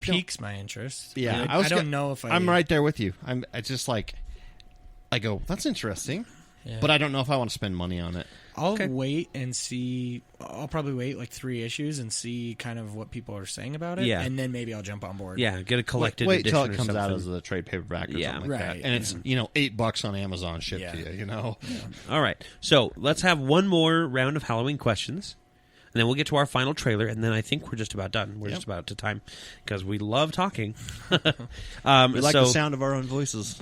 piques my interest. Yeah, I don't know if I'm right there with you. It's just like, I go, that's interesting, but I don't know if I want to spend money on it. I'll wait and see. I'll probably wait like 3 issues and see kind of what people are saying about it, and then maybe I'll jump on board. Yeah, get a collected edition. Wait till it comes or out as a trade paperback or something like that. And it's $8 on Amazon shipped to you. You know. Yeah. All right, so let's have one more round of Halloween questions. And then we'll get to our final trailer, and then I think we're just about done. We're just about to time because we love talking. We like the sound of our own voices.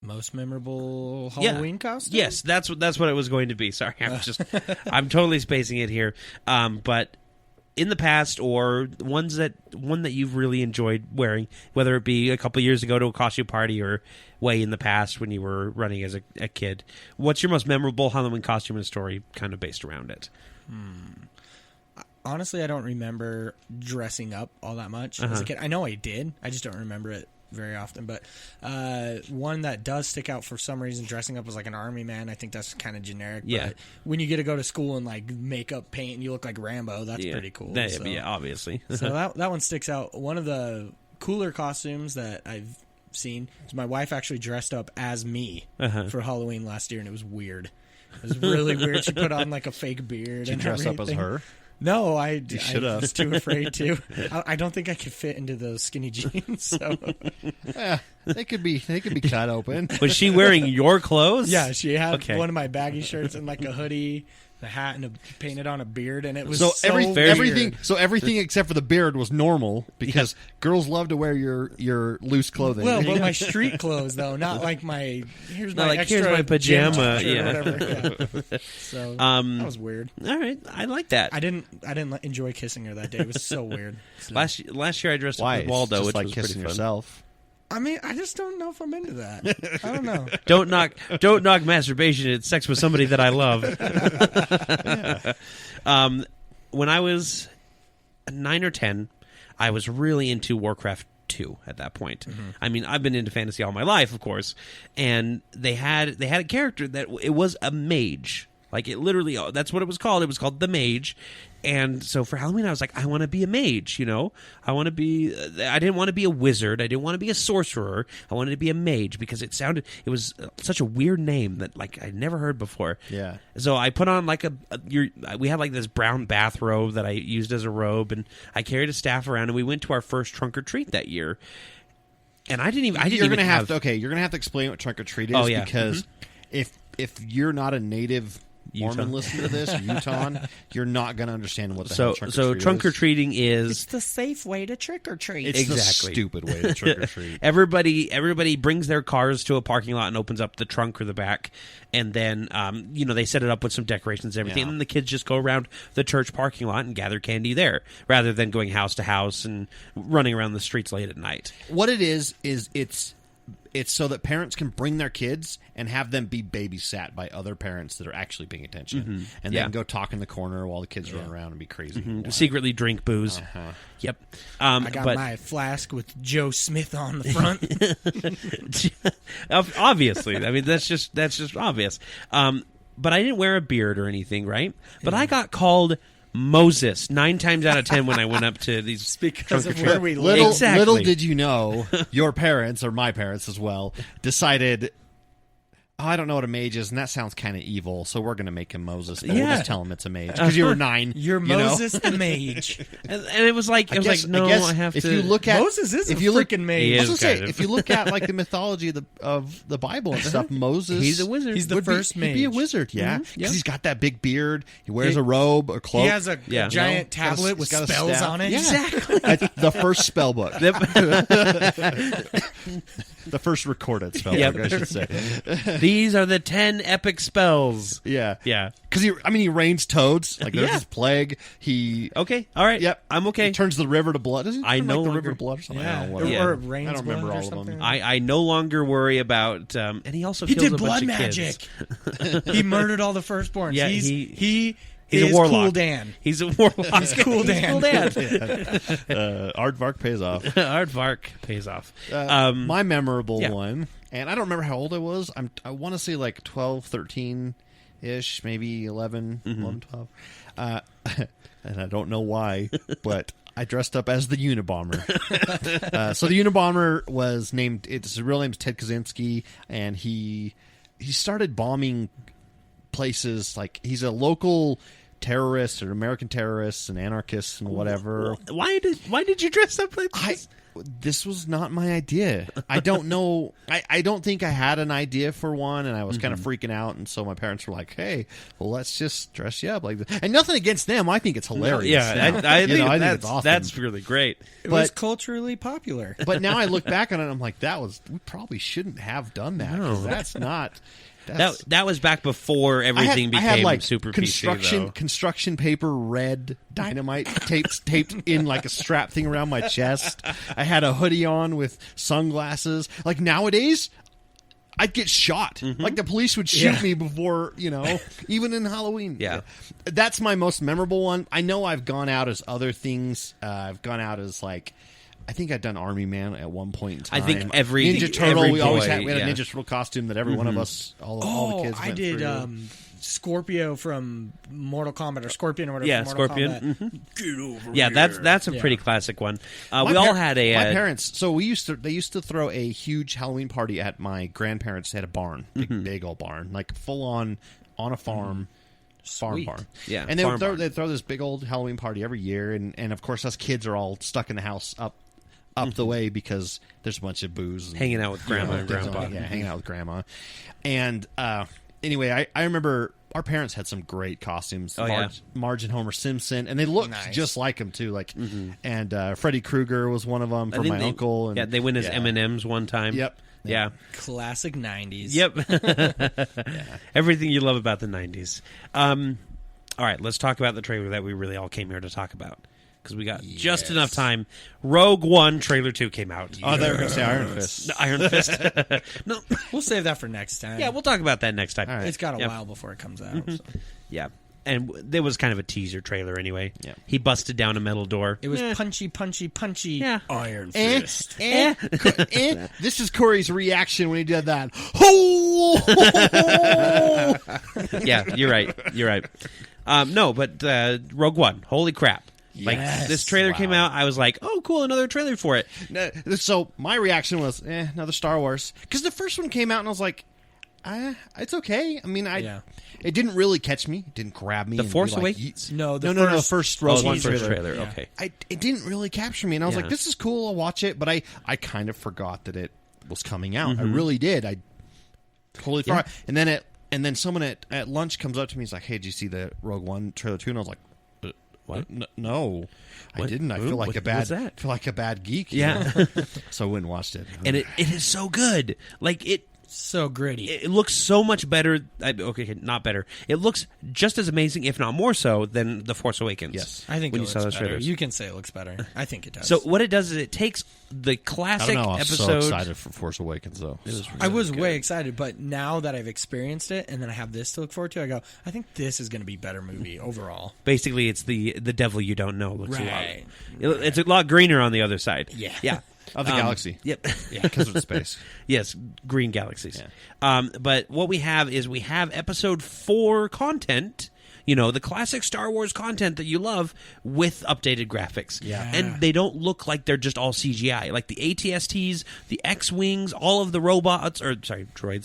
Most memorable Halloween costume? Yes, that's what it was going to be. Sorry, I'm totally spacing it here. But in the past, or one that you've really enjoyed wearing, whether it be a couple years ago to a costume party or way in the past when you were running as a kid, what's your most memorable Halloween costume and story kind of based around it? Honestly, I don't remember dressing up all that much as a kid. I know I did. I just don't remember it very often. But one that does stick out for some reason, dressing up as like an army man, I think that's kind of generic. Yeah. But when you get to go to school and like makeup, paint, and you look like Rambo, that's pretty cool. Yeah, obviously. So that one sticks out. One of the cooler costumes that I've seen is my wife actually dressed up as me for Halloween last year, and it was weird. It was really weird. She put on like a fake beard. Did you dress up as her? No, I was too afraid to. I don't think I could fit into those skinny jeans. So they could be cut open. Was she wearing your clothes? Yeah, she had one of my baggy shirts and like a hoodie, the hat, and painted on a beard, and it was everything. So everything except for the beard was normal because girls love to wear your loose clothing. Well, but my street clothes though, not like my here's my pajama, whatever. So that was weird. All right, I like that. I didn't enjoy kissing her that day. It was so weird. So. Last year I dressed up with Waldo, just which like was kissing pretty fun. yourself. I mean, I just don't know if I'm into that. I don't know. Don't knock masturbation. It's sex with somebody that I love. When I was 9 or 10, I was really into Warcraft 2 at that point. I mean, I've been into fantasy all my life, of course, and they had a character that it was a mage. Like, it literally, that's what it was called. It was called the Mage. And so for Halloween, I was like, I want to be a mage, I want to be, I didn't want to be a wizard. I didn't want to be a sorcerer. I wanted to be a mage because it was such a weird name that, like, I'd never heard before. Yeah. So I put on, like, we had, like, this brown bathrobe that I used as a robe, and I carried a staff around, and we went to our first trunk or treat that year. And you're going to have to explain what trunk or treat is because if you're not a native Mormon listening to this, Utah, you're not going to understand what the hell trunk or treat is. So trunk or treating is... It's the safe way to trick or treat. It's the stupid way to trick or treat. Everybody brings their cars to a parking lot and opens up the trunk or the back, and then they set it up with some decorations and everything, and then the kids just go around the church parking lot and gather candy there, rather than going house to house and running around the streets late at night. What it is it's so that parents can bring their kids and have them be babysat by other parents that are actually paying attention. And then go talk in the corner while the kids run around and be crazy. Secretly drink booze. Yep. I got my flask with Joe Smith on the front. Obviously. I mean, that's just obvious. But I didn't wear a beard or anything, right? But I got called Moses 9 times out of 10 when I went up to these because of where we live. Little did you know, your parents, or my parents as well, decided, I don't know what a mage is, and that sounds kind of evil, so we're going to make him Moses. But we'll just tell him it's a mage. Because you were 9. You're Moses the mage. And it was like, I have to... If you look at, Moses is a freaking mage. I was going to say, if you look at like the mythology of the Bible and stuff, Moses... He's a wizard. He's the first mage. He'd be a wizard, because he's got that big beard, he wears a robe, a cloak. He has a giant tablet with spells on it. Yeah. Exactly. The first spell book. The first recorded spell book, I should say. These are the 10 epic spells. Yeah. Yeah. Because he rains toads. Like, there's this plague. Okay. All right. Yep. I'm okay. He turns the river to blood. Doesn't he turn, the river to blood or something? Yeah. Or it rains I don't remember blood all of them. I no longer worry about... and he also kills a bunch of kids. Magic. He murdered all the firstborns. Yeah, He's a warlock. Cool Dan. He's a warlock. He's Cool Dan. Cool Dan. Aardvark pays off. Aardvark pays off. My memorable one, and I don't remember how old I was. I want to say like 12, 13-ish, maybe 11, 11, 12. And I don't know why, but I dressed up as the Unabomber. So the Unabomber was named. His real name's Ted Kaczynski, and he started bombing places. Like he's a local terrorist or American terrorists and anarchists and whatever. Why did you dress up like this? This was not my idea. I don't know. I don't think I had an idea for one, and I was kind of freaking out. And so my parents were like, "Hey, well, let's just dress you up like this." And nothing against them. I think it's hilarious. Yeah, I think it's awesome. That's really great. It was culturally popular. But now I look back on it, and I'm like, we probably shouldn't have done that. No. That's not. That was back before everything became I had, like, super construction PC, though. construction paper red dynamite taped in like a strap thing around my chest. I had a hoodie on with sunglasses. Like nowadays, I'd get shot. Like the police would shoot me before, even in Halloween. Yeah. That's my most memorable one. I know I've gone out as other things. I've gone out as like, I think I'd done Army Man at one point in time. I think every Ninja Turtle. every we always boy, had a yeah. Ninja Turtle costume that every one of us, all the kids. I went did through. Scorpio from Mortal Kombat or Scorpion or whatever. Yeah, from Mortal Scorpion. Kombat. Get over Yeah, here. that's a pretty classic one. My We all had a my parents. So they used to throw a huge Halloween party at my grandparents. They had a barn, big old barn, like full on a farm. Farm Sweet. barn, Yeah, and farm barn. they'd throw this big old Halloween party every year, and of course us kids are all stuck in the house up the way because there's a bunch of booze and, Hanging out with grandma and grandpa. Yeah, hanging out with grandma. And anyway, I remember our parents had some great costumes. Marge and Homer Simpson, and they looked just like him too. Like, and Freddy Krueger was one of them for my uncle. And, they went as M&Ms one time. Yep. Yeah. Classic 90s. Yep. Everything you love about the 90s. All right, let's talk about the trailer that we really all came here to talk about. Because we got just enough time. Rogue One trailer 2 came out. Oh, they were going to say Iron Fist. No, Iron Fist. No. We'll save that for next time. Yeah, we'll talk about that next time. All right. It's got a while before it comes out. So. Yeah. And there was kind of a teaser trailer anyway. Yeah. He busted down a metal door. It was punchy, punchy, punchy. Yeah. Iron Fist. This is Corey's reaction when he did that. Yeah, you're right. You're right. No, but Rogue One. Holy crap. Like, this trailer came out, I was like, oh, cool, another trailer for it. So my reaction was, another Star Wars. Because the first one came out, and I was like, it's okay. I mean, it didn't really catch me. It didn't grab me. The Force Awakens? No, the first Rogue One trailer. Yeah. Okay. It didn't really capture me, and I was like, this is cool, I'll watch it. But I kind of forgot that it was coming out. I really did. I totally forgot. And then someone at lunch comes up to me, he's like, hey, did you see the Rogue One trailer 2? And I was like, what? No, I didn't. I feel like a bad geek. Yeah. So I went and watched it. And it is so good. Like, so gritty. It looks so much better. Okay, not better. It looks just as amazing, if not more so, than The Force Awakens. Yes. I think when it you looks saw those better. trailers. You can say it looks better. I think it does. So what it does is it takes the classic I don't know. I'm episode. so excited for Force Awakens, though. I was way excited, but now that I've experienced it and then I have this to look forward to, I go, I think this is going to be a better movie overall. Basically, it's the devil you don't know looks Right. a lot. It's a lot greener on the other side. Yeah. Yeah. Of the galaxy. Yep. Yeah, because of space. Yes, green galaxies. Yeah. But what we have is we have episode 4 content, the classic Star Wars content that you love with updated graphics. Yeah. And they don't look like they're just all CGI. Like the ATSTs, the X-Wings, all of the droids,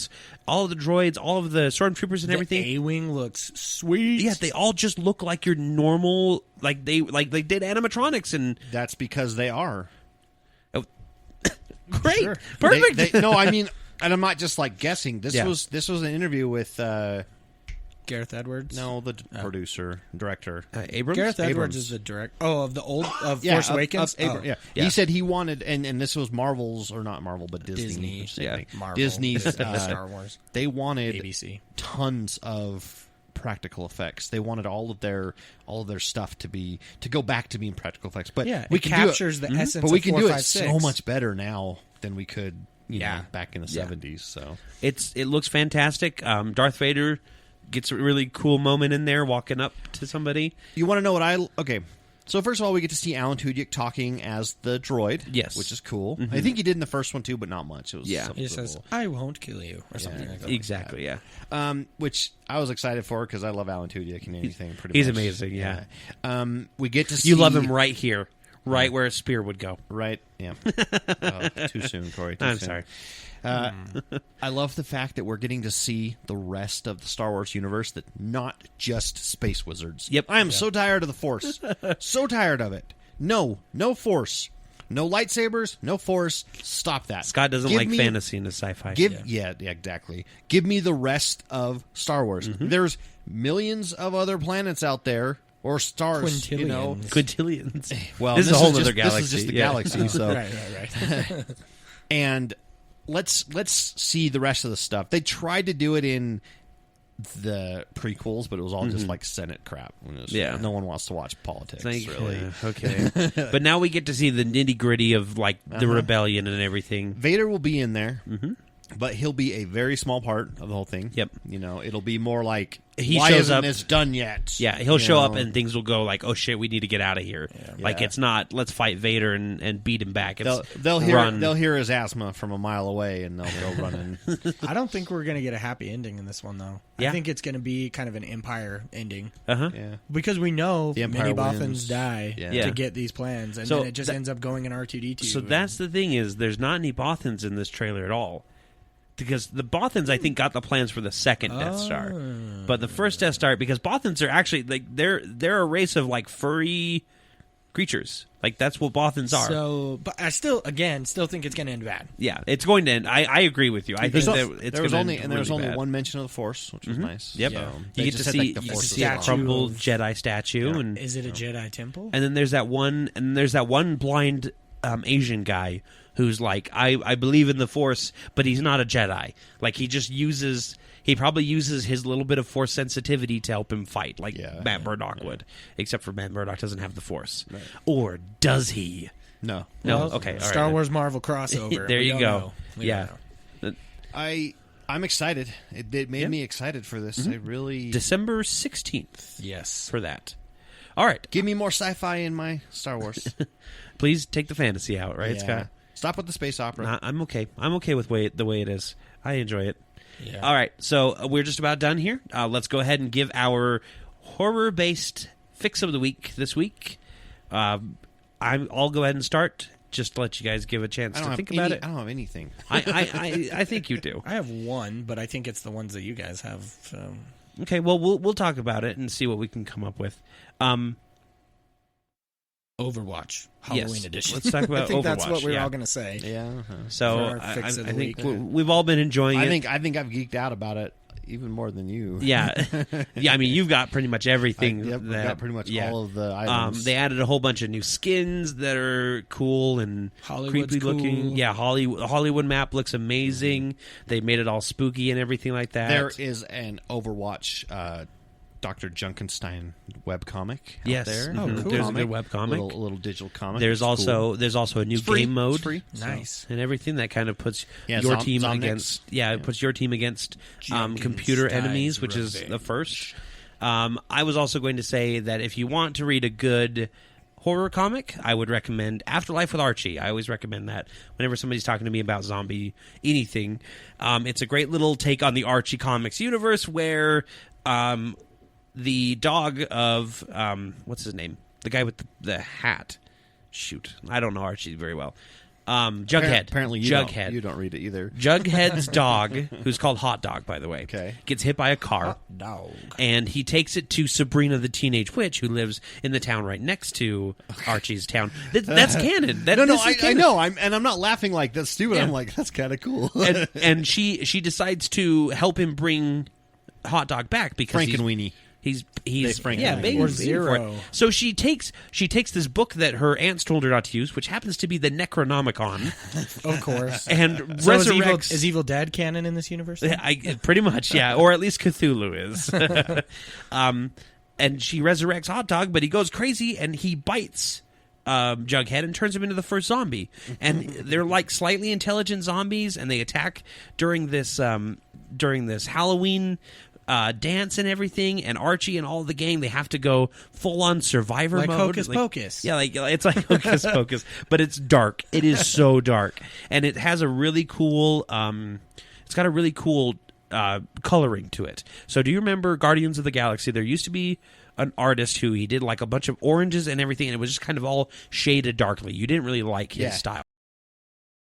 all of the droids, all of the stormtroopers and everything. The A-Wing looks sweet. Yeah, they all just look like your normal, like they did animatronics. And That's because they are. great. Sure. Perfect. No, I mean, and I'm not just like guessing. This Yeah. was an interview with Gareth Edwards. the producer, director. Abrams? Gareth Edwards Abrams. is the director. Oh, of the old Force Awakens. Yeah. Yeah. He said he wanted, and this was Marvel's, or not Marvel, but Disney. Disney. Marvel. Disney's Star Wars. They wanted ABC. tons of practical effects. They wanted all of their stuff to go back to being practical effects. But Yeah, we it can captures do it, the essence. But we of can 4, do 5, it 6. so much better now than we could. Yeah. Back in the 70s. So It looks fantastic. Darth Vader gets a really cool moment in there, walking up to somebody. you want to know what okay. So first of all, we get to see Alan Tudyk talking as the droid. Yes. Which is cool. I think he did in the first one too, but not much. It was Yeah. something He says, cool. "I won't kill you," or something like that. Exactly, yeah. Which I was excited for because I love Alan Tudyk and anything. Pretty He's much. amazing, yeah. We get to see You love him right here. right where a spear would go. Right. Yeah. Too soon, Corey. I'm sorry. I love the fact that we're getting to see the rest of the Star Wars universe, that not just space wizards. Yep. I am so tired of the Force. So tired of it. No Force. No lightsabers, no Force. Stop that. Scott doesn't like fantasy and sci-fi. Yeah, exactly. Give me the rest of Star Wars. There's millions of other planets out there, or stars, Quintillions. you know. Quintillions. Well, this is a whole other galaxy. This is just the galaxy. So, Right. and let's see the rest of the stuff. They tried to do it in the prequels, but it was all just like Senate crap. No one wants to watch politics, really. Okay. But now we get to see the nitty-gritty of like the rebellion and everything. Vader will be in there, but he'll be a very small part of the whole thing. Yep. You know, it'll be more like, he why shows isn't up, this done yet? Yeah, he'll show up and things will go like, oh shit, we need to get out of here. Yeah. Like it's not, let's fight Vader and beat him back. It's they'll hear his asthma from a mile away and they'll go running. I don't think we're gonna get a happy ending in this one though. Yeah. I think it's gonna be kind of an Empire ending. Yeah. Because we know the many Empire Bothans wins. die Yeah. to get these plans, and then it just ends up going in R2-D2. So that's the thing, is there's not any Bothans in this trailer at all. Because the Bothans, I think, got the plans for the second Death Star, but the first Death Star, because Bothans are actually like they're a race of like furry creatures, like that's what Bothans are. So, but I still think it's going to end bad. Yeah, it's going to end. I agree with you. I think that it's there was gonna only end and there was really only bad. one mention of the Force, which was nice. Yep, Yeah. They you get to just see said, you like, the get to Force see a statue crumbled of- Jedi statue, and Is it a Jedi temple? and then there's that one blind Asian guy who's like, I believe in the Force, but he's not a Jedi. Like he probably uses his little bit of Force sensitivity to help him fight, like Matt Murdock would. Except for Matt Murdock doesn't have the Force, or does he? No. Well, Okay. All right, Star then. Wars Marvel crossover. There We you don't go. know. We Yeah. don't know. I'm excited. It made me excited for this. I really December 16th Yes. for that. All right. give me more sci-fi in my Star Wars. Please take the fantasy out, right, Yeah. Scott? Stop with the space opera. I'm okay. I'm okay with the way it is. I enjoy it. Yeah. All right, so we're just about done here. Let's go ahead and give our horror-based fix of the week this week. I'll go ahead and start, just to let you guys give a chance to think about it. I don't have anything. I think you do. I have one, but I think it's the ones that you guys have. So. Okay, well, we'll talk about it and see what we can come up with. Overwatch Halloween Yes. edition. Let's talk about I think Overwatch. that's what we're yeah. all going to say. Yeah. So for our I fix of the think week. we've all been enjoying it. I think I've geeked out about it even more than you. Yeah, yeah. I mean, you've got pretty much everything. I've got pretty much all of the items. They added a whole bunch of new skins that are cool and Hollywood's creepy looking. cool. Yeah, the Hollywood map looks amazing. They made it all spooky and everything like that. There is an Overwatch Dr. Junkenstein webcomic yes, out there. Oh, cool. There's a good webcomic. Little digital comic. There's It's also cool. a new It's free. game mode. It's free. Nice. And everything that kind of puts Yeah, your team Zomnics. against it puts your team against computer Junkenstein's enemies, which is the Revenge. first. I was also going to say that if you want to read a good horror comic, I would recommend Afterlife with Archie. I always recommend that whenever somebody's talking to me about zombie anything. It's a great little take on the Archie comics universe where the dog of what's his name? The guy with the hat. Shoot, I don't know Archie very well. Jughead. Apparently, you Jughead. don't read it either. Jughead's dog, who's called Hot Dog, by the way, Okay. gets hit by a car, Dog. and he takes it to Sabrina the Teenage Witch, who lives in the town right next to Archie's town. That's canon. This is I canon. know. I'm not laughing like that's stupid. Yeah. I'm like, that's kind of cool. And she decides to help him bring Hot Dog back because Frankenweenie. He's Frank yeah, and begging Or for it. Zero. So she takes this book that her aunts told her not to use, which happens to be the Necronomicon, Of course. and So resurrects. is Evil Dead canon in this universe? then? Pretty much, yeah, or at least Cthulhu is. And she resurrects Hot Dog, but he goes crazy and he bites Jughead and turns him into the first zombie. And they're like slightly intelligent zombies, and they attack during this Halloween dance and everything. And Archie and all the gang, they have to go full on survivor Like mode, Hocus Pocus. Yeah, it's like Hocus Pocus, but it's dark. It is so dark, and it has a really cool. It's got a really cool coloring to it. So, do you remember Guardians of the Galaxy? There used to be an artist who he did like a bunch of oranges and everything, and it was just kind of all shaded darkly. You didn't really like his style.